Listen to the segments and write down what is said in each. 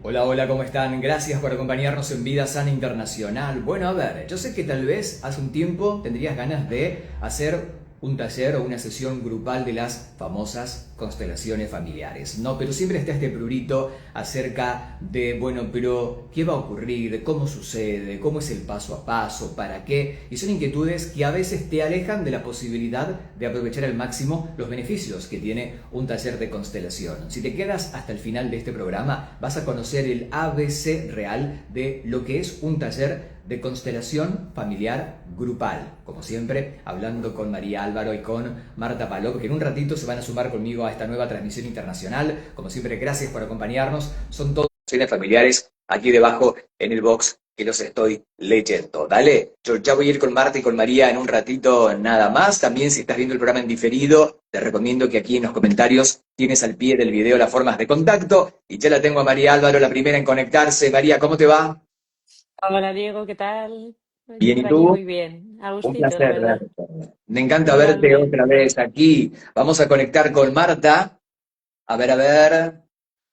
Hola, hola, ¿cómo están? Gracias por acompañarnos en Vida Sana Internacional. Bueno, a ver, yo sé que tal vez hace un tiempo tendrías ganas de hacer un taller o una sesión grupal de las famosas constelaciones familiares, ¿no? Pero siempre está este prurito acerca de, bueno, pero ¿qué va a ocurrir? ¿Cómo sucede? ¿Cómo es el paso a paso? ¿Para qué? Y son inquietudes que a veces te alejan de la posibilidad de aprovechar al máximo los beneficios que tiene un taller de constelación. Si te quedas hasta el final de este programa, vas a conocer el ABC real de lo que es un taller de constelación familiar grupal. Como siempre, hablando con María Álvaro y con Marta Palop, que en un ratito se van a sumar conmigo a esta nueva transmisión internacional. Como siempre, gracias por acompañarnos. Son todos familiares aquí debajo en el box que los estoy leyendo. Dale, yo ya voy a ir con Marta y con María en un ratito nada más. También si estás viendo el programa en diferido, te recomiendo que aquí en los comentarios tienes al pie del video las formas de contacto. Y ya la tengo a María Álvaro, la primera en conectarse. María, ¿cómo te va? Hola Diego, ¿qué tal? Pues yo Bien, ¿y por aquí tú? muy bien, a Un gustito, la placer verdad. verte. Me encanta verte otra Igualmente. vez aquí. Vamos a conectar con Marta. A ver, a ver.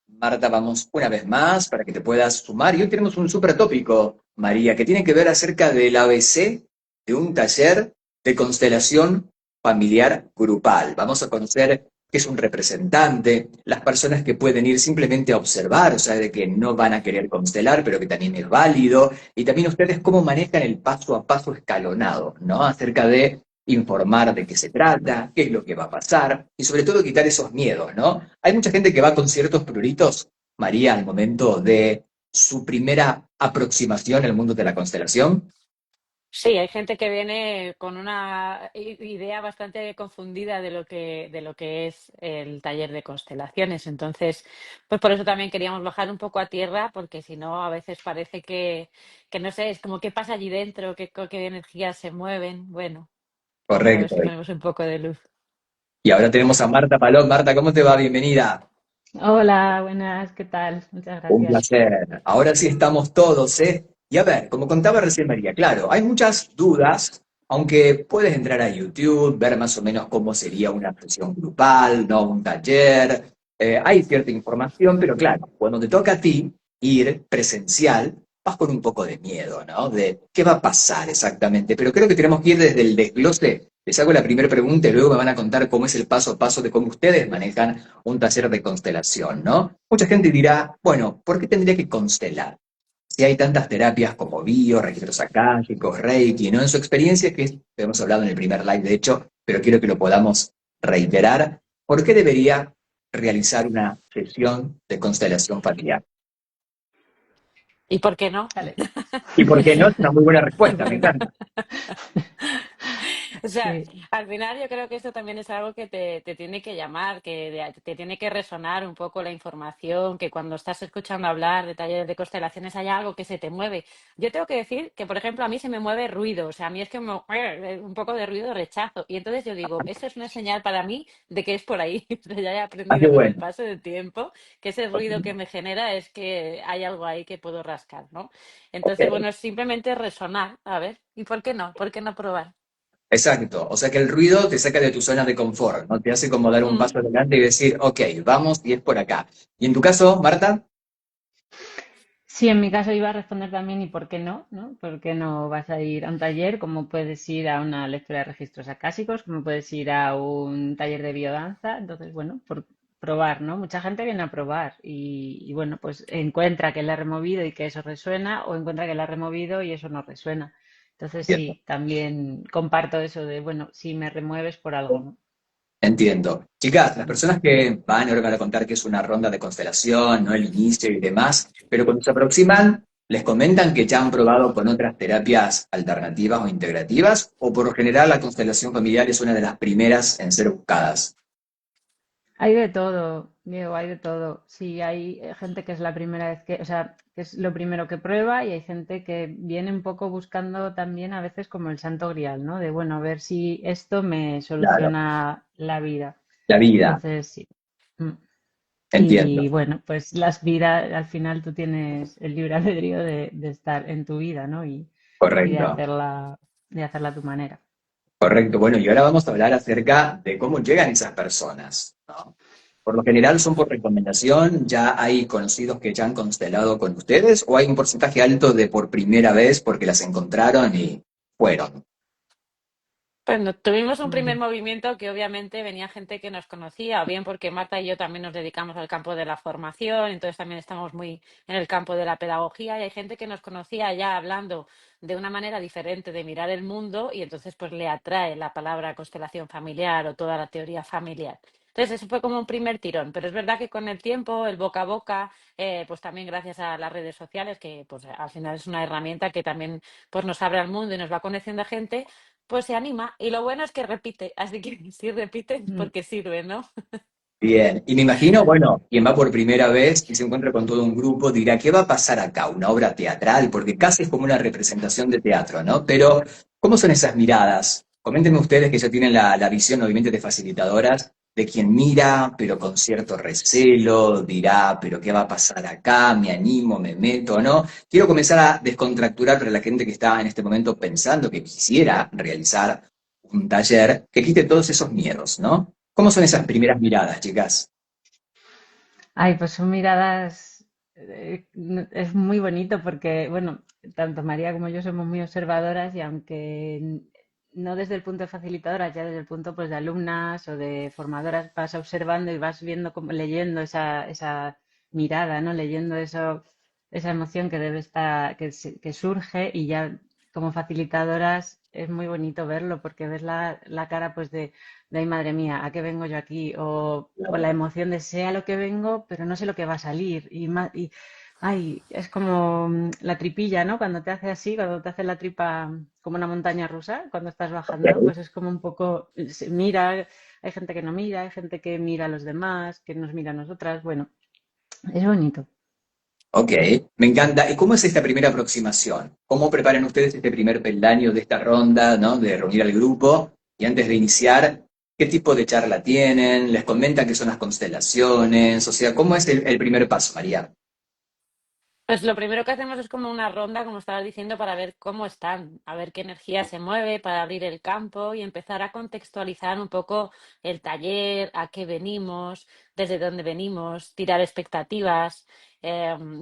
Marta, vamos una vez más para que te puedas sumar. Y hoy tenemos un súper tópico, María, que tiene que ver acerca del ABC de un taller de constelación familiar grupal. Vamos a conocer qué es un representante, las personas que pueden ir simplemente a observar, o sea, de que no van a querer constelar, pero que también es válido, y también ustedes cómo manejan el paso a paso escalonado, ¿no? Acerca de informar de qué se trata, qué es lo que va a pasar, y sobre todo quitar esos miedos, ¿no? Hay mucha gente que va con ciertos pruritos, María, al momento de su primera aproximación al mundo de la constelación. Sí, hay gente que viene con una idea bastante confundida de lo que es el taller de constelaciones. Entonces, pues por eso también queríamos bajar un poco a tierra, porque si no, a veces parece que no sé, es como qué pasa allí dentro, qué energías se mueven. Bueno, vamos a ver Correcto. si ponemos un poco de luz. Y ahora tenemos a Marta Palón. Marta, ¿cómo te va? Bienvenida. Hola, buenas, ¿qué tal? Muchas Un gracias. placer. Ahora sí estamos todos, ¿eh? Y a ver, como contaba recién María, claro, hay muchas dudas, aunque puedes entrar a YouTube, ver más o menos cómo sería una sesión grupal, ¿no? Un taller. Hay cierta información, pero claro, cuando te toca a ti ir presencial, vas con un poco de miedo, ¿no? De qué va a pasar exactamente. Pero creo que tenemos que ir desde el desglose. Les hago la primera pregunta y luego me van a contar cómo es el paso a paso de cómo ustedes manejan un taller de constelación, ¿no? Mucha gente dirá, bueno, ¿por qué tendría que constelar? Si hay tantas terapias como bio, registros akáshicos, Reiki, ¿no? En su experiencia, que hemos hablado en el primer live, de hecho, pero quiero que lo podamos reiterar, ¿por qué debería realizar una sesión de constelación familiar? ¿Y por qué no? Vale. Y por qué no, es una muy buena respuesta, me encanta. O sea, Sí, al final yo creo que esto también es algo que te tiene que llamar, te tiene que resonar un poco la información, que cuando estás escuchando hablar de talleres de constelaciones hay algo que se te mueve. Yo tengo que decir que, por ejemplo, a mí se me mueve ruido, o sea, a mí es que un poco de ruido rechazo. Y entonces yo digo, eso es una señal para mí de que es por ahí. O sea, ya he Ah, qué aprendido con el bueno. paso del tiempo que ese Ok, ruido que me genera es que hay algo ahí que puedo rascar, ¿no? ok. Entonces, bueno, es simplemente resonar, a ver, ¿y por qué no? ¿Por qué no probar? Exacto. O sea que el ruido te saca de tu zona de confort, ¿no? Te hace como dar un Mm. paso adelante y decir, ok, vamos y es por acá. Y en tu caso, Marta, sí, en mi caso iba a responder también, ¿y por qué no? ¿No? ¿Por qué no vas a ir a un taller? Como puedes ir a una lectura de registros acásicos, como puedes ir a un taller de biodanza. Entonces, bueno, por probar, ¿no? Mucha gente viene a probar y bueno, pues encuentra que le ha removido y que eso resuena, o encuentra que le ha removido y eso no resuena. Entonces, sí, también comparto eso de, bueno, si me remueves por algo, ¿no? entiendo. Chicas, las personas que van ahora van a contar que es una ronda de constelación, ¿no? El inicio y demás, pero cuando se aproximan, les comentan que ya han probado con otras terapias alternativas o integrativas, o por lo general la constelación familiar es una de las primeras en ser buscadas. Hay de todo, Diego, hay de todo. Sí, hay gente que es la primera vez que, o sea, que es lo primero que prueba y hay gente que viene un poco buscando también a veces como el santo grial, ¿no? De, bueno, a ver si esto me Claro, soluciona la vida. la vida, Entonces, sí. Mm. entiendo. Y bueno, pues las vidas, al final tú tienes el libre albedrío de estar en tu vida, ¿no? Y Correcto. de hacerla a tu manera. Correcto. Bueno, y ahora vamos a hablar acerca de cómo llegan esas personas, ¿no? Por lo general son por recomendación, ya hay conocidos que ya han constelado con ustedes, o hay un porcentaje alto de por primera vez porque las encontraron y fueron. Bueno, tuvimos un primer movimiento que obviamente venía gente que nos conocía, o bien porque Marta y yo también nos dedicamos al campo de la formación, entonces también estamos muy en el campo de la pedagogía y hay gente que nos conocía ya hablando de una manera diferente de mirar el mundo y entonces pues le atrae la palabra constelación familiar o toda la teoría familiar. Entonces eso fue como un primer tirón, pero es verdad que con el tiempo, el boca a boca, pues también gracias a las redes sociales, que pues al final es una herramienta que también pues nos abre al mundo y nos va conociendo a gente, pues se anima y lo bueno es que repite, así que si repite es Mm. porque sirve, ¿no? Bien, y me imagino, bueno, quien va por primera vez y se encuentra con todo un grupo dirá, ¿qué va a pasar acá? ¿Una obra teatral? Porque casi es como una representación de teatro, ¿no? Pero, ¿cómo son esas miradas? Coméntenme ustedes que ya tienen la visión, obviamente, de facilitadoras, de quien mira, pero con cierto recelo, dirá, ¿pero qué va a pasar acá? ¿Me animo, me meto, no? Quiero comenzar a descontracturar para la gente que está en este momento pensando que quisiera realizar un taller, que quite todos esos miedos, ¿no? ¿Cómo son esas primeras miradas, chicas? Ay, pues son miradas, es muy bonito porque, bueno, tanto María como yo somos muy observadoras y aunque no desde el punto de facilitadoras, ya desde el punto pues de alumnas o de formadoras, vas observando y vas viendo, como, leyendo esa mirada, ¿no? Leyendo eso, esa emoción que debe estar, que surge y ya como facilitadoras es muy bonito verlo porque ves la cara pues de ay, madre mía, ¿a qué vengo yo aquí? O la emoción de sé a lo que vengo, pero no sé lo que va a salir. Ay, es como la tripilla, ¿no? Cuando te hace así, cuando te hace la tripa como una montaña rusa, cuando estás bajando, pues es como un poco, se mira, hay gente que no mira, hay gente que mira a los demás, que nos mira a nosotras. Bueno, es bonito. Ok, me encanta. ¿Y cómo es esta primera aproximación? ¿Cómo preparan ustedes este primer peldaño de esta ronda, ¿no? De reunir al grupo? Y antes de iniciar, ¿qué tipo de charla tienen? ¿Les comentan qué son las constelaciones? O sea, ¿cómo es el primer paso, María? Pues lo primero que hacemos es como una ronda, como estabas diciendo, para ver cómo están, a ver qué energía se mueve, para abrir el campo y empezar a contextualizar un poco el taller, a qué venimos, desde dónde venimos, tirar expectativas,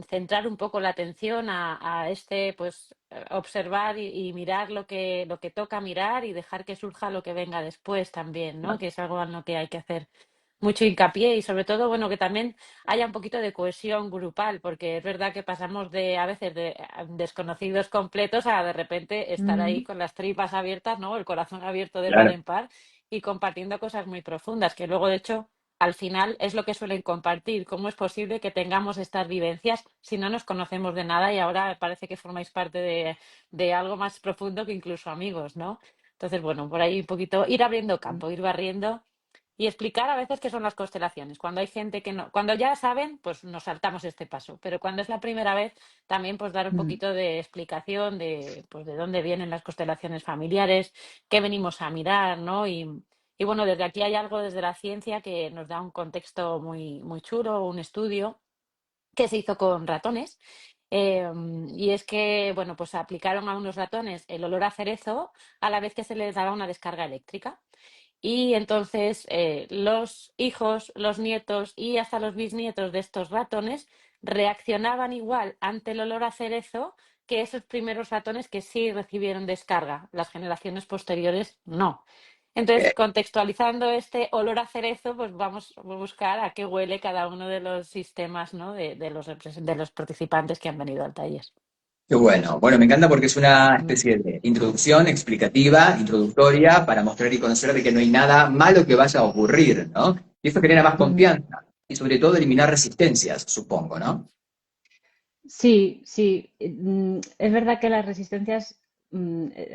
centrar un poco la atención a este, pues observar y mirar lo que toca mirar y dejar que surja lo que venga después también, ¿no? Que es algo en lo que hay que hacer mucho hincapié y sobre todo, bueno, que también haya un poquito de cohesión grupal, porque es verdad que pasamos de a veces de desconocidos completos a de repente estar ahí Mm, con las tripas abiertas, ¿no? El corazón abierto de par Claro. en par y compartiendo cosas muy profundas, que luego de hecho al final es lo que suelen compartir. ¿Cómo es posible que tengamos estas vivencias si no nos conocemos de nada y ahora parece que formáis parte de algo más profundo que incluso amigos, ¿no? Entonces, bueno, por ahí un poquito ir abriendo campo, ir barriendo y explicar a veces qué son las constelaciones. Cuando hay gente que no, cuando ya saben, pues nos saltamos este paso. Pero cuando es la primera vez, también pues dar un mm, poquito de explicación de, pues, de dónde vienen las constelaciones familiares, qué venimos a mirar, ¿no? Y bueno, desde aquí hay algo desde la ciencia que nos da un contexto muy, muy chulo, un estudio que se hizo con ratones. Y es que, bueno, pues aplicaron a unos ratones el olor a cerezo a la vez que se les daba una descarga eléctrica. Y entonces los hijos, los nietos y hasta los bisnietos de estos ratones reaccionaban igual ante el olor a cerezo que esos primeros ratones que sí recibieron descarga. Las generaciones posteriores no. Entonces, contextualizando este olor a cerezo, pues vamos a buscar a qué huele cada uno de los sistemas, ¿no? De los participantes que han venido al taller. Qué bueno. Bueno, me encanta porque es una mm, especie de introducción explicativa, introductoria, para mostrar y conocer de que no hay nada malo que vaya a ocurrir, ¿no? Y esto genera más mm. confianza y sobre todo eliminar resistencias, supongo, ¿no? Sí, sí, es verdad que las resistencias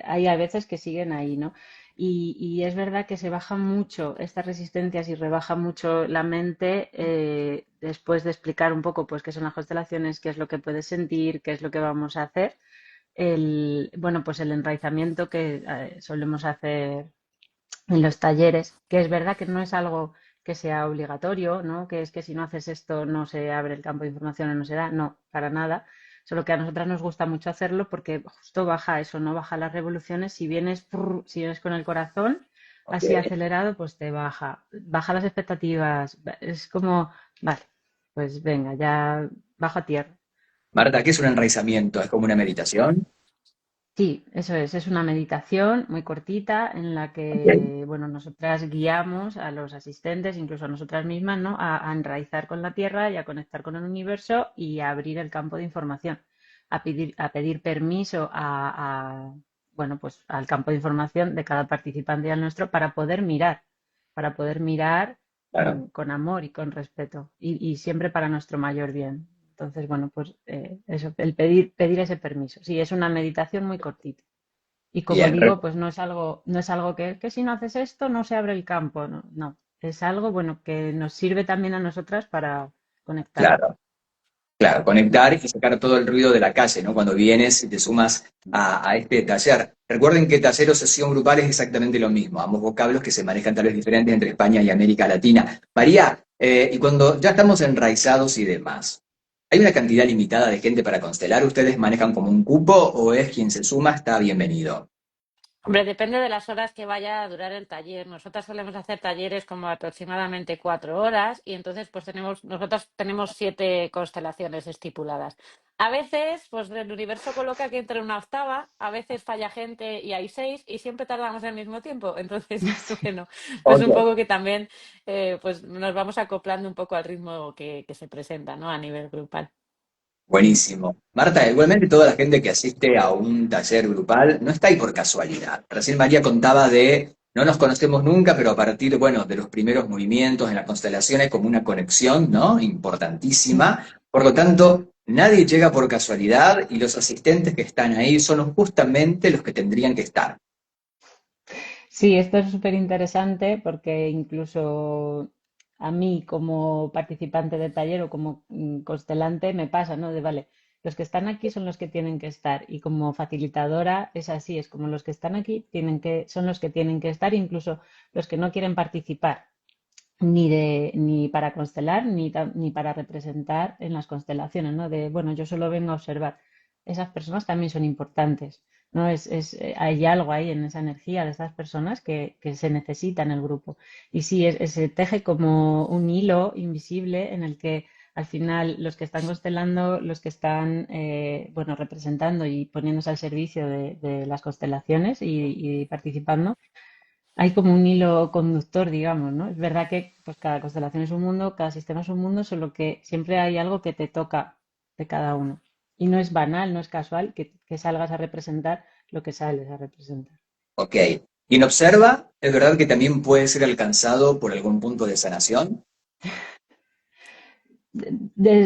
hay a veces que siguen ahí, ¿no? Y es verdad que se bajan mucho estas resistencias y rebaja mucho la mente después de explicar un poco pues qué son las constelaciones, qué es lo que puedes sentir, qué es lo que vamos a hacer. Bueno, pues el enraizamiento que solemos hacer en los talleres, que es verdad que no es algo que sea obligatorio, ¿no? Que es que si no haces esto no se abre el campo de información o no se da, no, para nada. Solo que a nosotras nos gusta mucho hacerlo porque justo baja eso, no baja las revoluciones. Si vienes con el corazón, Ok. así acelerado, pues te baja las expectativas. Es como, vale, pues venga, ya bajo a tierra. Marta, ¿qué es un enraizamiento? ¿Es como una meditación? Sí, eso es una meditación muy cortita en la Ok. que, bueno, nosotras guiamos a los asistentes, incluso a nosotras mismas, ¿no? A enraizar con la tierra y a conectar con el universo y a abrir el campo de información, a pedir permiso bueno, pues al campo de información de cada participante y al nuestro para poder mirar Claro. con amor y con respeto y siempre para nuestro mayor bien. Entonces, bueno, pues eso, el pedir ese permiso. Sí, es una meditación muy cortita. Y como Bien, digo, pues no es algo que si no haces esto no se abre el campo, no, no. Es algo, bueno, que nos sirve también a nosotras para conectar. claro. Claro, conectar y sacar todo el ruido de la calle, ¿no? Cuando vienes y te sumas a este taller. Recuerden que taller o sesión grupal es exactamente lo mismo, ambos vocablos que se manejan tal vez diferentes entre España y América Latina. María, y cuando ya estamos enraizados y demás, ¿hay una cantidad limitada de gente para constelar? ¿Ustedes manejan como un cupo o es quien se suma está bienvenido? Hombre, depende de las horas que vaya a durar el taller. Nosotras solemos hacer talleres como aproximadamente 4 horas y entonces pues nosotras tenemos 7 constelaciones estipuladas. A veces, pues el universo coloca que entre una octava, a veces falla gente y hay 6 y siempre tardamos el mismo tiempo. Entonces, Sí. bueno, pues un Ok. poco que también pues nos vamos acoplando un poco al ritmo que se presenta, ¿no? A nivel grupal. Buenísimo. Marta, igualmente toda la gente que asiste a un taller grupal no está ahí por casualidad. Recién María contaba de, no nos conocemos nunca, pero a partir, bueno, de los primeros movimientos en la constelación hay como una conexión, ¿no? Importantísima. Por lo tanto, nadie llega por casualidad y los asistentes que están ahí son justamente los que tendrían que estar. Sí, esto es súper interesante porque incluso a mí como participante del taller o como constelante me pasa, ¿no? Vale, los que están aquí son los que tienen que estar y como facilitadora es así, es como los que están aquí son los que tienen que estar, incluso los que no quieren participar ni para constelar ni para representar en las constelaciones, ¿no? Bueno, yo solo vengo a observar. Esas personas también son importantes, ¿no? Hay algo ahí en esa energía de esas personas que se necesita en el grupo. Y sí, se teje como un hilo invisible en el que al final los que están constelando, los que están, bueno, representando y poniéndose al servicio de las constelaciones y participando, hay como un hilo conductor, digamos, ¿no? Es verdad que pues cada constelación es un mundo, cada sistema es un mundo, solo que siempre hay algo que te toca de cada uno. Y no es banal, no es casual que salgas a representar lo que sales a representar. Ok. Quien observa, es verdad que también puede ser alcanzado por algún punto de sanación.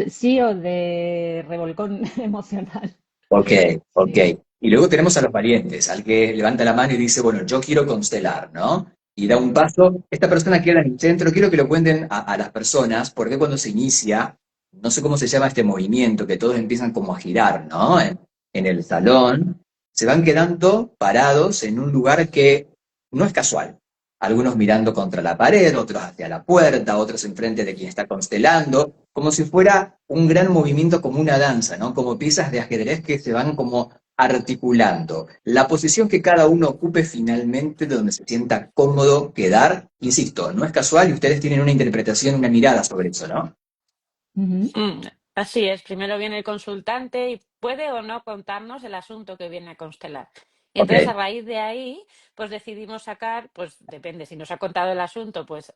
Sí o de revolcón emocional. Ok, ok. Sí. Y luego tenemos a los valientes, al que levanta la mano y dice, bueno, yo quiero constelar, ¿no? Y da un Ujú. paso. Esta persona queda en el centro. Quiero que lo cuenten a las personas, porque cuando se inicia, no sé cómo se llama este movimiento, que todos empiezan como a girar, ¿no? En el salón, se van quedando parados en un lugar que no es casual. Algunos mirando contra la pared, otros hacia la puerta, otros enfrente de quien está constelando, como si fuera un gran movimiento, como una danza, ¿no? Como piezas de ajedrez que se van como articulando. La posición que cada uno ocupe finalmente, de donde se sienta cómodo quedar, insisto, no es casual y ustedes tienen una interpretación, una mirada sobre eso, ¿no? Ujú. Mm, así es, primero viene el consultante y puede o no contarnos el asunto que viene a constelar. Y Ok, entonces a raíz de ahí, pues decidimos sacar, pues depende, si nos ha contado el asunto, pues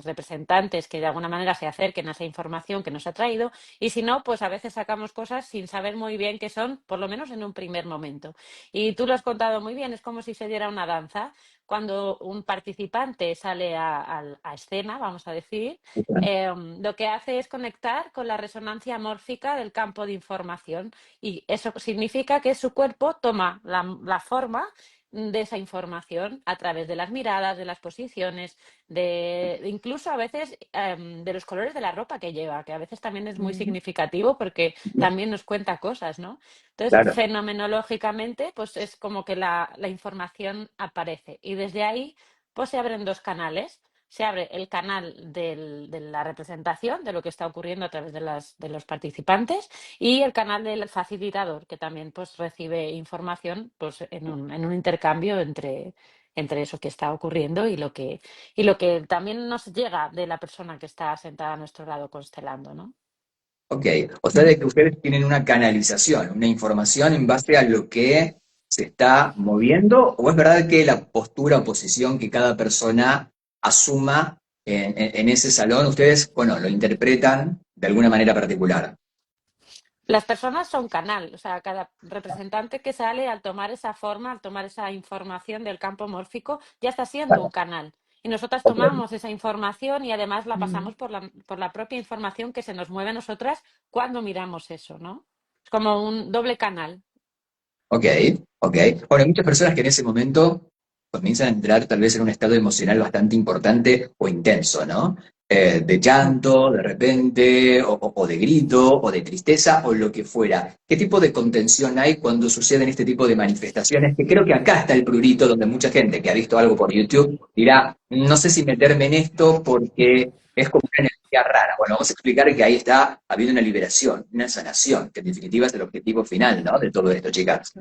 representantes que de alguna manera se acerquen a esa información que nos ha traído, y si no, pues a veces sacamos cosas sin saber muy bien qué son, por lo menos en un primer momento. Y tú lo has contado muy bien, es como si se diera una danza. Cuando un participante sale a escena, vamos a decir, lo que hace es conectar con la resonancia mórfica del campo de información y eso significa que su cuerpo toma la forma de esa información a través de las miradas, de las posiciones, incluso a veces de los colores de la ropa que lleva, que a veces también es muy Ujú. significativo porque también nos cuenta cosas, ¿no? Entonces, claro. fenomenológicamente, pues es como que la información aparece y desde ahí pues se abren dos canales. Se abre el canal de la representación de lo que está ocurriendo a través de los participantes y el canal del facilitador, que también pues, recibe información pues, en un intercambio entre eso que está ocurriendo y lo que también nos llega de la persona que está sentada a nuestro lado constelando, ¿no? Ok, o sea de que ustedes tienen una canalización, una información en base a lo que se está moviendo, o es verdad que la postura o posición que cada persona asuma en ese salón, ustedes, bueno, lo interpretan de alguna manera particular. Las personas son canal, o sea, cada representante que sale al tomar esa forma, al tomar esa información del campo mórfico, ya está siendo un canal. Y nosotras Ok, tomamos esa información y además la Mm. pasamos por la propia información que se nos mueve a nosotras cuando miramos eso, ¿no? Es como un doble canal. ok, ok. Bueno, hay muchas personas que en ese momento comienzan a entrar tal vez en un estado emocional bastante importante o intenso, ¿no? De llanto, de repente, o de grito, o de tristeza, o lo que fuera. ¿Qué tipo de contención hay cuando suceden este tipo de manifestaciones? Que creo que acá está el prurito donde mucha gente que ha visto algo por YouTube dirá, no sé si meterme en esto porque es como una energía rara. Bueno, vamos a explicar que ahí está habiendo una liberación, una sanación, que en definitiva es el objetivo final, ¿no? De todo esto, chicas.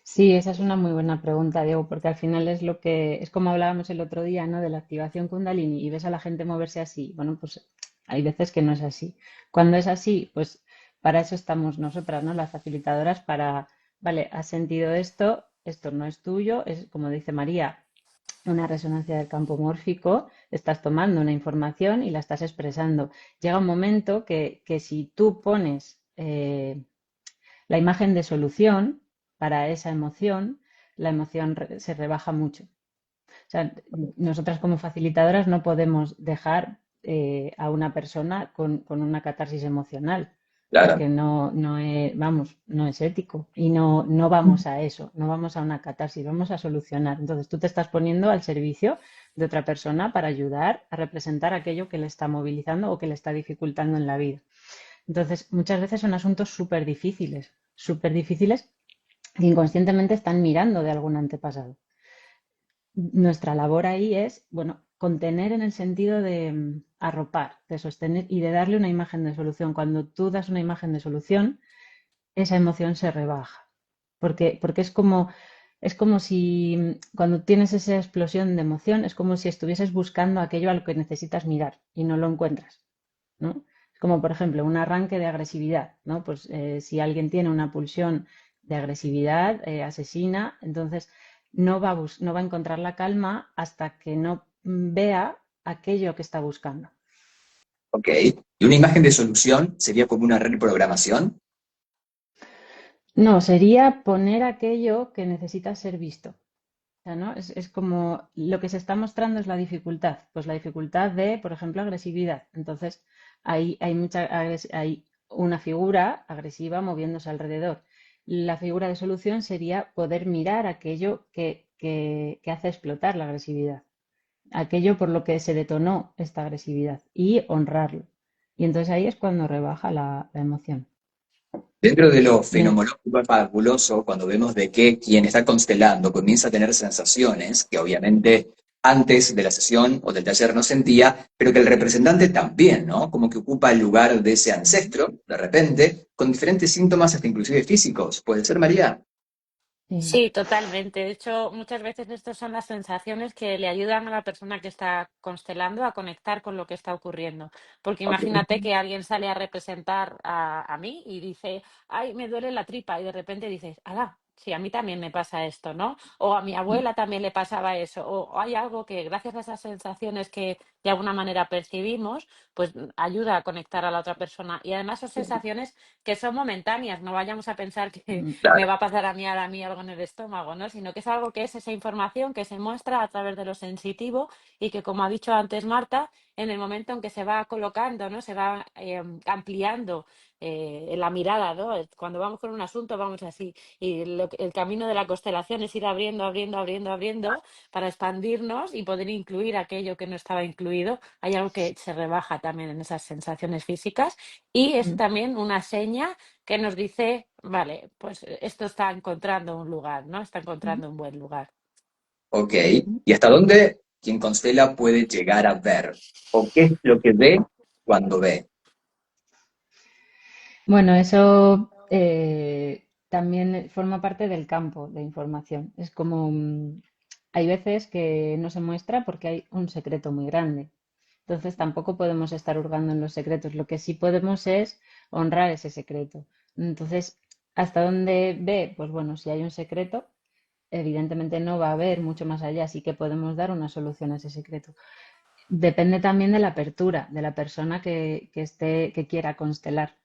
Sí, esa es una muy buena pregunta, Diego, porque al final es lo que, es como hablábamos el otro día, ¿no? De la activación Kundalini y ves a la gente moverse así. Bueno, pues hay veces que no es así. Cuando es así, pues para eso estamos nosotras, ¿no? Las facilitadoras para, vale, has sentido esto, esto no es tuyo, es como dice María, una resonancia del campo mórfico, estás tomando una información y la estás expresando. Llega un momento que si tú pones la imagen de solución para esa emoción, la emoción se rebaja mucho. O sea, nosotras como facilitadoras no podemos dejar a una persona con una catarsis emocional, Claro. porque no es, vamos, no es ético y no vamos a eso, no vamos a una catarsis, vamos a solucionar. Entonces tú te estás poniendo al servicio de otra persona para ayudar a representar aquello que le está movilizando o que le está dificultando en la vida. Entonces, muchas veces son asuntos súper difíciles que inconscientemente están mirando de algún antepasado. Nuestra labor ahí es, bueno, contener en el sentido de arropar, de sostener y de darle una imagen de solución. Cuando tú das una imagen de solución, esa emoción se rebaja. Porque es como si cuando tienes esa explosión de emoción, es como si estuvieses buscando aquello a lo que necesitas mirar y no lo encuentras, ¿no? Es como, por ejemplo, un arranque de agresividad, ¿no? Pues si alguien tiene una pulsión de agresividad asesina, entonces no va a encontrar la calma hasta que no vea aquello que está buscando. Ok. ¿Y una imagen de solución sería como una reprogramación? No, sería poner aquello que necesita ser visto. O sea, ¿no? Es como lo que se está mostrando es la dificultad. Pues la dificultad de, por ejemplo, agresividad. Entonces, hay una figura agresiva moviéndose alrededor. La figura de solución sería poder mirar aquello que hace explotar la agresividad, aquello por lo que se detonó esta agresividad y honrarlo. Y entonces ahí es cuando rebaja la emoción. Dentro de lo Bien. fenomenológico es fabuloso cuando vemos de que quien está constelando comienza a tener sensaciones que obviamente antes de la sesión o del taller no sentía, pero que el representante también, ¿no? Como que ocupa el lugar de ese ancestro, de repente, con diferentes síntomas hasta inclusive físicos. ¿Puede ser, María? Sí. Sí, totalmente. De hecho, muchas veces estas son las sensaciones que le ayudan a la persona que está constelando a conectar con lo que está ocurriendo. Porque Ok. imagínate que alguien sale a representar a mí y dice, ay, me duele la tripa, y de repente dices, ala, sí, a mí también me pasa esto, ¿no? O a mi abuela también le pasaba eso. O hay algo que gracias a esas sensaciones que de alguna manera percibimos, pues ayuda a conectar a la otra persona. Y además son sensaciones que son momentáneas, no vayamos a pensar que me Claro. va a pasar a mí ahora a mí algo en el estómago, ¿no? Sino que es algo que es esa información que se muestra a través de lo sensitivo y que, como ha dicho antes Marta, en el momento en que se va colocando, ¿no? Se va ampliando la mirada, ¿no? Cuando vamos con un asunto vamos así y el camino de la constelación es ir abriendo, abriendo, abriendo, abriendo para expandirnos y poder incluir aquello que no estaba incluido. Hay algo que se rebaja también en esas sensaciones físicas y es también una seña que nos dice, vale, pues esto está encontrando un lugar, ¿no? Está encontrando un buen lugar. Ok. ¿Y hasta dónde quien constela puede llegar a ver? ¿O qué es lo que ve cuando ve? Bueno, eso también forma parte del campo de información. Es como hay veces que no se muestra porque hay un secreto muy grande. Entonces tampoco podemos estar hurgando en los secretos. Lo que sí podemos es honrar ese secreto. Entonces, ¿hasta dónde ve? Pues bueno, si hay un secreto, evidentemente no va a haber mucho más allá, así que podemos dar una solución a ese secreto. Depende también de la apertura, de la persona que quiera constelar.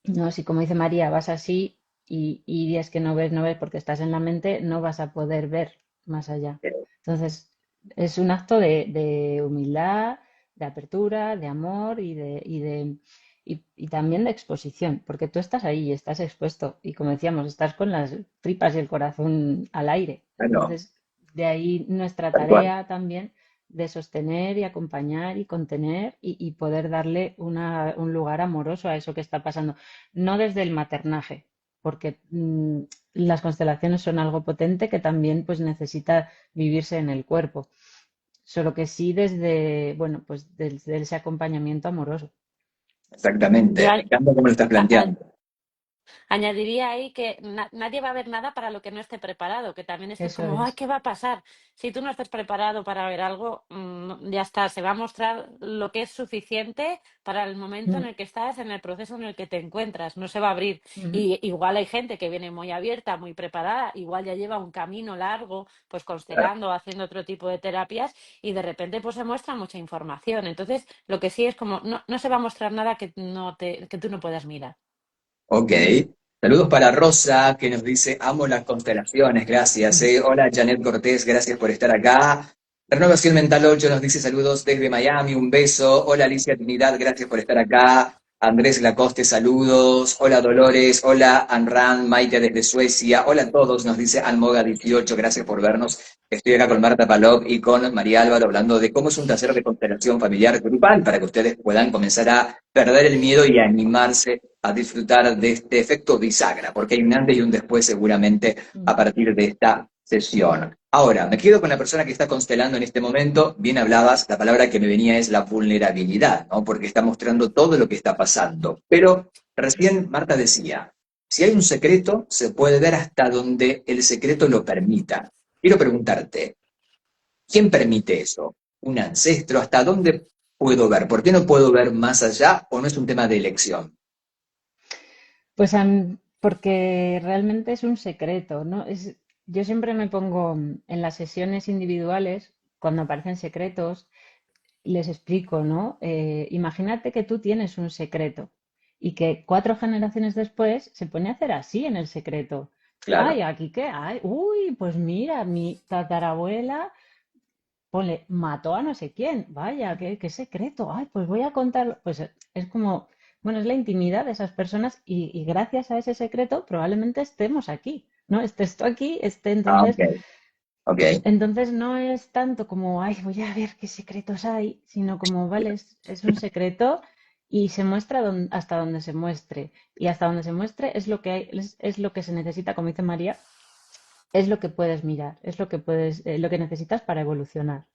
No, si como dice María, vas así y días que no ves porque estás en la mente, no vas a poder ver más allá. Entonces, es un acto de humildad, de apertura, de amor y también de exposición, porque tú estás ahí, estás expuesto y como decíamos, estás con las tripas y el corazón al aire. Bueno, Entonces, de ahí nuestra tal cual. tarea también de sostener y acompañar y contener y poder darle un lugar amoroso a eso que está pasando. No desde el maternaje, porque las constelaciones son algo potente que también pues necesita vivirse en el cuerpo, solo que sí desde, bueno, pues desde ese acompañamiento amoroso. Yo Exactamente. Me encanta cómo lo estás planteando. añadiría ahí que nadie va a ver nada para lo que no esté preparado, que también esto es Eso como, ay, es. ¿qué va a pasar? Si tú no estás preparado para ver algo, ya está, se va a mostrar lo que es suficiente para el momento en Mm, el que estás, en el proceso en el que te encuentras, no se va a abrir. ujú. Y igual hay gente que viene muy abierta, muy preparada, igual ya lleva un camino largo, pues constelando, haciendo otro tipo de terapias y de repente pues se muestra mucha información. Entonces, lo que sí es como, no se va a mostrar nada que tú no puedas mirar. Ok. Saludos para Rosa, que nos dice, amo las constelaciones, gracias. Hola, Janet Cortés, gracias por estar acá. Renovación Mental 8 nos dice saludos desde Miami, un beso. Hola, Alicia Trinidad, gracias por estar acá. Andrés Lacoste, saludos. Hola, Dolores. Hola, Anran, Maite desde Suecia. Hola a todos, nos dice Almoga18, gracias por vernos. Estoy acá con Marta Palop y con María Álvaro hablando de cómo es un taller de constelación familiar grupal para que ustedes puedan comenzar a perder el miedo y a animarse a disfrutar de este efecto bisagra, porque hay un antes y un después seguramente a Mm. partir de esta sesión. Ahora, me quedo con la persona que está constelando en este momento. Bien hablabas, la palabra que me venía es la vulnerabilidad, ¿no? Porque está mostrando todo lo que está pasando. Pero recién Marta decía, si hay un secreto, se puede ver hasta donde el secreto lo permita. Quiero preguntarte, ¿quién permite eso? ¿Un ancestro? ¿Hasta dónde puedo ver? ¿Por qué no puedo ver más allá o no es un tema de elección? Pues porque realmente es un secreto, ¿no? Yo siempre me pongo en las sesiones individuales, cuando aparecen secretos, les explico, ¿no? Imagínate que tú tienes un secreto y que 4 generaciones después se pone a hacer así en el secreto. Ay, Claro. ¿aquí qué hay? Uy, pues mira, mi tatarabuela, ponle, mató a no sé quién. Vaya, qué secreto. Ay, pues voy a contarlo. Pues es como, bueno, es la intimidad de esas personas y gracias a ese secreto probablemente estemos aquí, ¿no? Estés tú aquí, Ah, ok, entonces. ok. Entonces no es tanto como, ay, voy a ver qué secretos hay, sino como, vale, es un secreto y se muestra hasta donde se muestre. Y hasta donde se muestre es lo que hay, es lo que se necesita, como dice María, es lo que puedes mirar, es lo que puedes, lo que necesitas para evolucionar,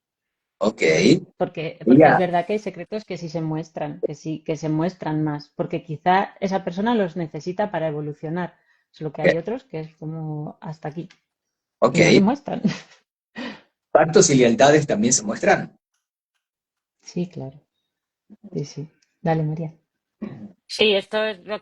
Ok. ¿no? Porque es Diga, verdad que hay secretos que sí se muestran, que sí, que se muestran más, porque quizá esa persona los necesita para evolucionar. Solo que hay ok, otros que es como hasta aquí ok. y no se muestran. Pactos y lealtades también se muestran. Sí, claro. Sí, sí. Dale, María. Sí, esto es lo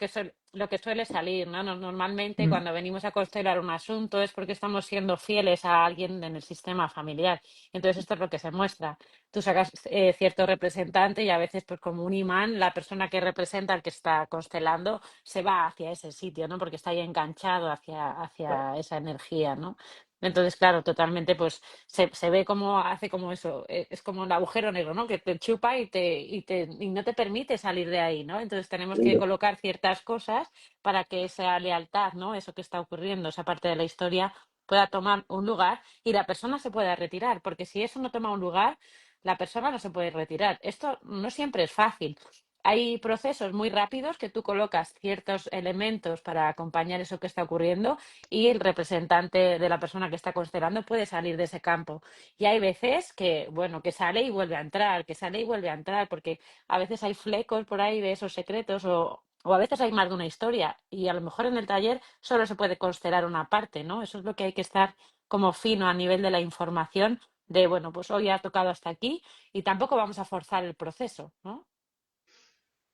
que suele salir, ¿no? Normalmente Mm, cuando venimos a constelar un asunto es porque estamos siendo fieles a alguien en el sistema familiar. Entonces esto es lo que se muestra. Tú sacas cierto representante y a veces pues como un imán, la persona que representa al que está constelando se va hacia ese sitio, ¿no? Porque está ahí enganchado hacia esa energía, ¿no? Entonces, claro, totalmente, pues se ve como hace como eso, es como un agujero negro, ¿no? Que te chupa y no te permite salir de ahí, ¿no? Entonces tenemos que colocar ciertas cosas para que esa lealtad, ¿no? Eso que está ocurriendo, esa parte de la historia, pueda tomar un lugar y la persona se pueda retirar, porque si eso no toma un lugar, la persona no se puede retirar. Esto no siempre es fácil. Hay procesos muy rápidos que tú colocas ciertos elementos para acompañar eso que está ocurriendo y el representante de la persona que está constelando puede salir de ese campo. Y hay veces que, bueno, que sale y vuelve a entrar, que sale y vuelve a entrar, porque a veces hay flecos por ahí de esos secretos o a veces hay más de una historia y a lo mejor en el taller solo se puede constelar una parte, ¿no? Eso es lo que hay que estar como fino a nivel de la información, de, bueno, pues hoy ha tocado hasta aquí y tampoco vamos a forzar el proceso, ¿no?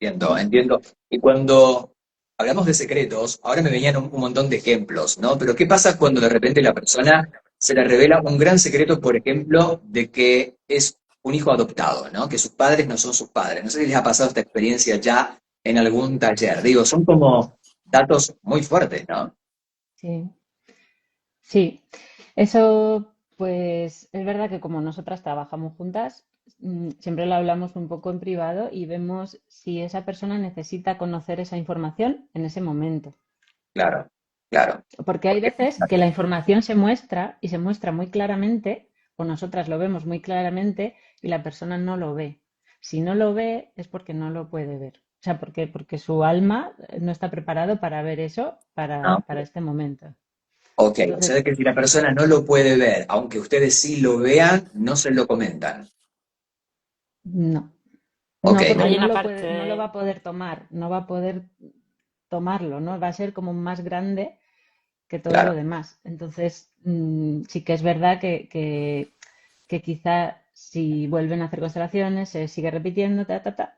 Entiendo, entiendo. Y cuando hablamos de secretos, ahora me venían un montón de ejemplos, ¿no? Pero ¿qué pasa cuando de repente la persona se le revela un gran secreto, por ejemplo, de que es un hijo adoptado, ¿no? Que sus padres no son sus padres. No sé si les ha pasado esta experiencia ya en algún taller. Digo, son como datos muy fuertes, ¿no? Sí, sí. Eso, pues es verdad que como nosotras trabajamos juntas, siempre lo hablamos un poco en privado y vemos si esa persona necesita conocer esa información en ese momento. Claro, claro. Porque hay veces que la información se muestra y se muestra muy claramente, o nosotras lo vemos muy claramente y la persona no lo ve. Si no lo ve es porque no lo puede ver. O sea, porque su alma no está preparado para ver eso ¿No? para este momento. Ok, o sea Entonces, que si la persona no lo puede ver, aunque ustedes sí lo vean, no se lo comentan. no. Ok, No, porque Hay no una lo puede, no lo va parte, a poder tomar, no va a poder tomarlo, ¿no? Va a ser como más grande que todo lo claro. demás. Entonces, sí que es verdad que quizá si vuelven a hacer constelaciones, se sigue repitiendo,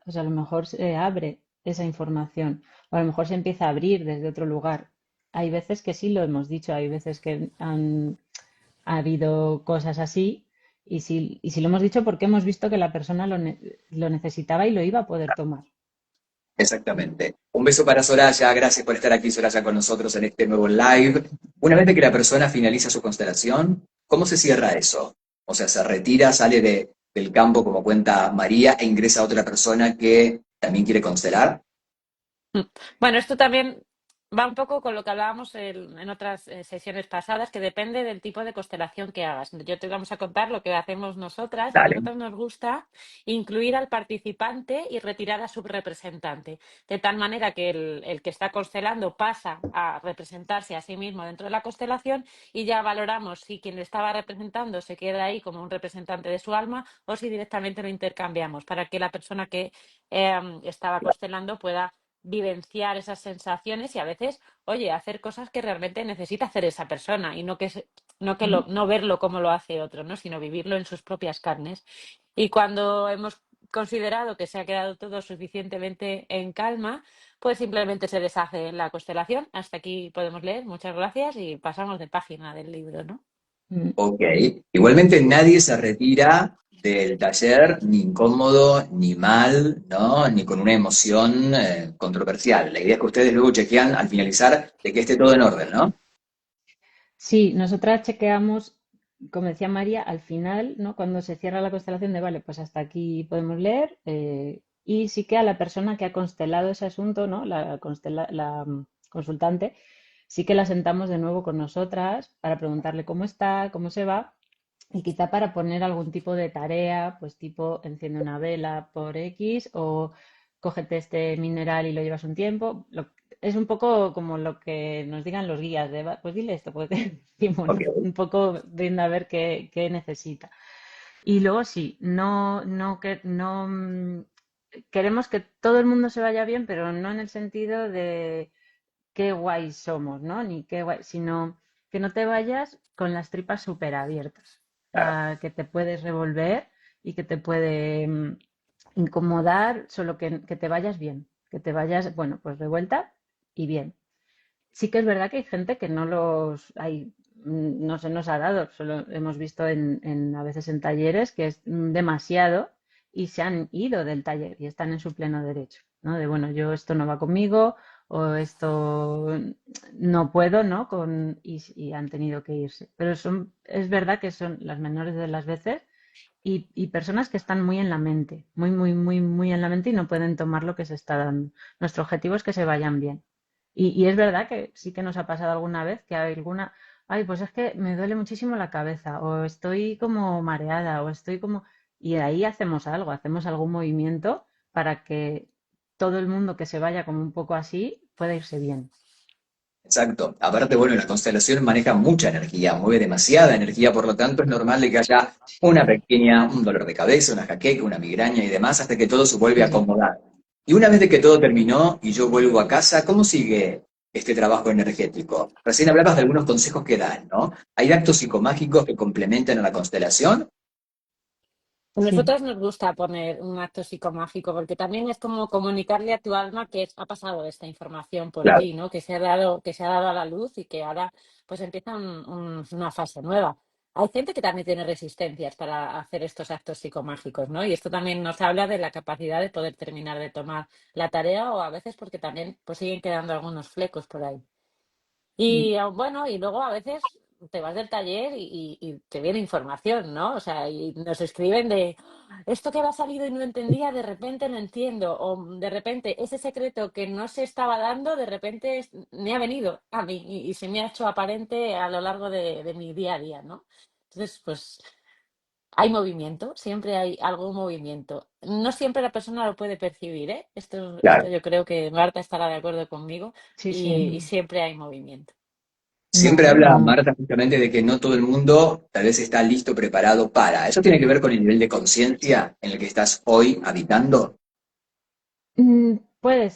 pues a lo mejor se abre esa información, o a lo mejor se empieza a abrir desde otro lugar. Hay veces que sí lo hemos dicho, hay veces que ha habido cosas así, y si lo hemos dicho porque hemos visto que la persona lo necesitaba y lo iba a poder tomar. Exactamente. Un beso para Soraya, gracias por estar aquí, Soraya, con nosotros en este nuevo live. Una vez de que la persona finaliza su constelación, ¿cómo se cierra eso? O sea, se retira, sale del campo, como cuenta María, e ingresa otra persona que también quiere constelar. mm. Bueno, esto también va un poco con lo que hablábamos en otras sesiones pasadas, que depende del tipo de constelación que hagas. Yo te vamos a contar lo que hacemos nosotras. A Dale. nosotras nos gusta incluir al participante y retirar a su representante, de tal manera que el que está constelando pasa a representarse a sí mismo dentro de la constelación y ya valoramos si quien le estaba representando se queda ahí como un representante de su alma o si directamente lo intercambiamos para que la persona que estaba constelando pueda vivenciar esas sensaciones y a veces, oye, hacer cosas que realmente necesita hacer esa persona y no que, no verlo como lo hace otro, ¿no? Sino vivirlo en sus propias carnes. Y cuando hemos considerado que se ha quedado todo suficientemente en calma, pues simplemente se deshace la constelación. Hasta aquí podemos leer, muchas gracias y pasamos de página del libro, ¿no? Mm, Ok. Igualmente nadie se retira del taller ni incómodo, ni mal, ¿no? Ni con una emoción controversial. La idea es que ustedes luego chequean al finalizar de que esté todo en orden, ¿no? Sí, nosotras chequeamos, como decía María, al final, ¿no? Cuando se cierra la constelación de, vale, pues hasta aquí podemos leer, y sí que a la persona que ha constelado ese asunto, ¿no? La consultante, sí que la sentamos de nuevo con nosotras para preguntarle cómo está, cómo se va, y quizá para poner algún tipo de tarea, pues tipo enciende una vela por X o cógete este mineral y lo llevas un tiempo. Es un poco como lo que nos digan los guías de, pues dile esto, pues decimos, Ok. ¿no? Un poco viendo a ver qué necesita. Y luego sí, queremos que todo el mundo se vaya bien, pero no en el sentido de qué guay somos, ¿no? Ni qué guay, sino que no te vayas con las tripas súper abiertas, o Claro. sea, que te puedes revolver y que te puede incomodar, solo que te vayas bien, que te vayas, bueno, pues revuelta y bien. Sí que es verdad que hay gente que no se nos ha dado, solo hemos visto a veces en talleres que es demasiado y se han ido del taller y están en su pleno derecho, ¿no? De bueno, yo esto no va conmigo o esto no puedo, ¿no? Y han tenido que irse. Pero es verdad que son las menores de las veces y personas que están muy en la mente, muy, muy, muy, muy en la mente y no pueden tomar lo que se está dando. Nuestro objetivo es que se vayan bien. Y es verdad que sí que nos ha pasado alguna vez que hay alguna, ay, pues es que me duele muchísimo la cabeza, o estoy como mareada, o estoy como... Y ahí hacemos algún movimiento para que todo el mundo que se vaya como un poco así pueda irse bien. Exacto. Aparte, bueno, la constelación maneja mucha energía, mueve demasiada energía, por lo tanto es normal de que haya un dolor de cabeza, una jaqueca, una migraña y demás, hasta que todo se vuelve a Sí. acomodar. Y una vez de que todo terminó y yo vuelvo a casa, ¿cómo sigue este trabajo energético? Recién hablabas de algunos consejos que dan, ¿no? ¿Hay actos psicomágicos que complementan a la constelación? A Sí, nosotros nos gusta poner un acto psicomágico porque también es como comunicarle a tu alma que ha pasado esta información por Claro, ti, ¿no? Que se ha dado a la luz y que ahora pues empieza una fase nueva. Hay gente que también tiene resistencias para hacer estos actos psicomágicos, ¿no? Y esto también nos habla de la capacidad de poder terminar de tomar la tarea o a veces porque también pues siguen quedando algunos flecos por ahí. Y bueno, y luego a veces te vas del taller y te viene información, ¿no? O sea, y nos escriben de esto que me ha salido y no entendía, de repente lo entiendo, o de repente ese secreto que no se estaba dando, de repente me ha venido a mí y se me ha hecho aparente a lo largo de mi día a día, ¿no? Entonces, pues hay movimiento, siempre hay algo en movimiento. No siempre la persona lo puede percibir, ¿eh? Esto claro. yo creo que Marta estará de acuerdo conmigo sí, sí. y siempre hay movimiento. Siempre No, habla no. Marta justamente de que no todo el mundo tal vez está listo, preparado para. ¿Eso tiene que ver con el nivel de conciencia en el que estás hoy habitando? Puede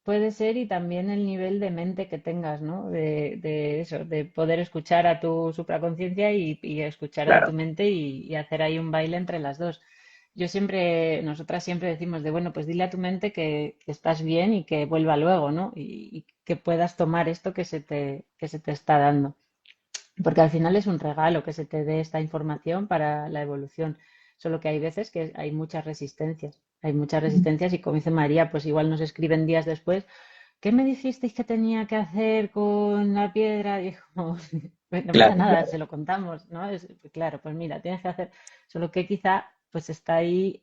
puede ser y también el nivel de mente que tengas, ¿no? De eso, de poder escuchar a tu supraconciencia y escuchar a tu Claro. mente y hacer ahí un baile entre las dos. Nosotras siempre decimos de, bueno, pues dile a tu mente que estás bien y que vuelva luego, ¿no? Y que puedas tomar esto que se te está dando. Porque al final es un regalo que se te dé esta información para la evolución. Solo que hay veces que hay muchas resistencias. Hay muchas resistencias y como dice María, pues igual nos escriben días después, ¿qué me dijisteis que tenía que hacer con la piedra? Dijo, pues no pasa Claro, nada, claro. se lo contamos, ¿no? Claro, pues mira, tienes que hacer, solo que quizá pues está ahí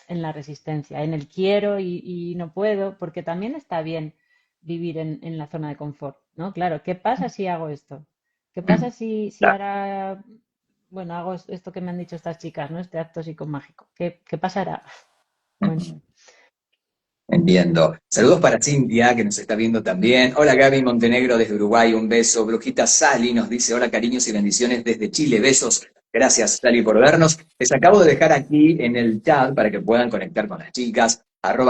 en la resistencia, en el quiero y no puedo, porque también está bien vivir en la zona de confort, ¿no? Claro, ¿qué pasa si hago esto? ¿Qué pasa si Claro. ahora, bueno, hago esto que me han dicho estas chicas, ¿no? Este acto psicomágico. ¿Qué pasará? Bueno, Entiendo. Saludos para Cintia, que nos está viendo también. Hola Gaby Montenegro desde Uruguay, un beso. Brujita Sally nos dice, hola cariños y bendiciones desde Chile, besos. Gracias Sally por vernos. Les acabo de dejar aquí en el chat para que puedan conectar con las chicas.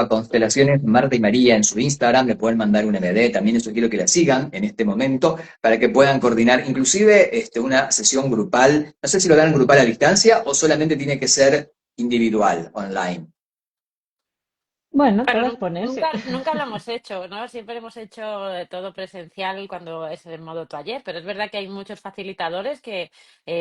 @constelaciones Marta y María en su Instagram, le pueden mandar un MD, también eso quiero que la sigan en este momento para que puedan coordinar inclusive una sesión grupal. No sé si lo dan grupal a distancia o solamente tiene que ser individual, online. bueno, Bueno, todas ponerse. nunca lo hemos hecho, ¿no? Siempre hemos hecho de todo presencial cuando es en modo taller, pero es verdad que hay muchos facilitadores que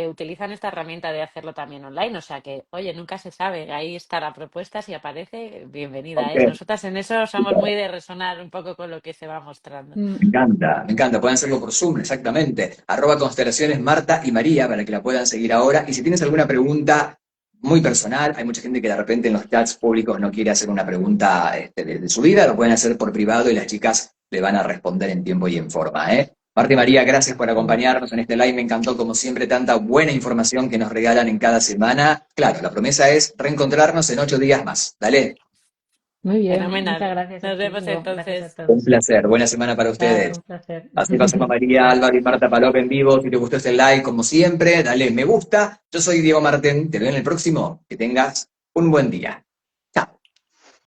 utilizan esta herramienta de hacerlo también online, o sea que, oye, nunca se sabe, ahí está la propuesta, si aparece, bienvenida es. Ok. Nosotras en eso somos muy de resonar un poco con lo que se va mostrando. Mm, Me encanta, me encanta. Pueden hacerlo por Zoom, exactamente. @constelaciones Marta y María para que la puedan seguir ahora. Y si tienes alguna pregunta muy personal, hay mucha gente que de repente en los chats públicos no quiere hacer una pregunta de su vida, lo pueden hacer por privado y las chicas le van a responder en tiempo y en forma, ¿eh? Marta y María, gracias por mm. acompañarnos en este live. Me encantó, como siempre, tanta buena información que nos regalan en cada semana. Claro, la promesa es reencontrarnos en 8 días más. Dale, Muy bien, muchas Fenomenal. gracias, Nos vemos estupendo. Gracias a entonces. un todos. placer. Buena semana para Chao, ustedes. un placer. Así pasamos María, Chao. Álvaro y Marta Palop en vivo. Si te gustó este like, como siempre, dale me gusta. Yo soy Diego Marten. Te veo en el próximo. Que tengas un buen día.